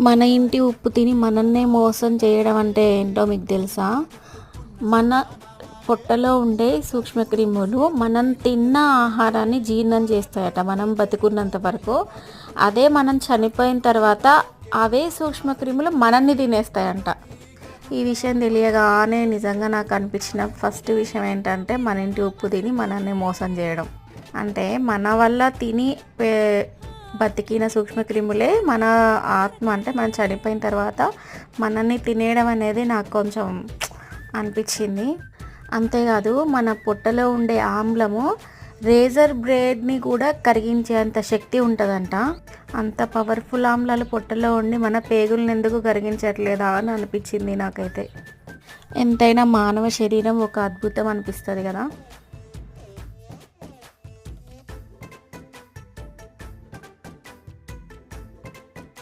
మన ఇంటి ఉప్పు తిని మనన్నే మోసం చేయడం అంటే ఏంటో మీకు తెలుసా? మన పొట్టలో ఉండే సూక్ష్మక్రిములు మనం తిన్న ఆహారాన్ని జీర్ణం చేస్తాయట మనం బతికున్నంత వరకు. అదే మనం చనిపోయిన తర్వాత అవే సూక్ష్మక్రిములు మనల్ని తినేస్తాయంట. ఈ విషయం తెలియగానే నిజంగా నాకు అనిపించిన ఫస్ట్ విషయం ఏంటంటే, మన ఇంటి ఉప్పు తిని మనల్ని మోసం చేయడం. అంటే మన వల్ల తిని బతికిన సూక్ష్మక్రిములే మన ఆత్మ, అంటే మనం చనిపోయిన తర్వాత మనల్ని తినేయడం అనేది నాకు కొంచెం అనిపించింది. అంతేకాదు, మన పొట్టలో ఉండే ఆమ్లము రేజర్ బ్లేడ్ని కూడా కరిగించేంత శక్తి ఉంటుందంట. అంత పవర్ఫుల్ ఆమ్లాలు పొట్టలో ఉండి మన పేగుల్ని ఎందుకు కరిగించట్లేదా అని అనిపించింది నాకైతే. ఎంతైనా మానవ శరీరం ఒక అద్భుతం అనిపిస్తుంది కదా.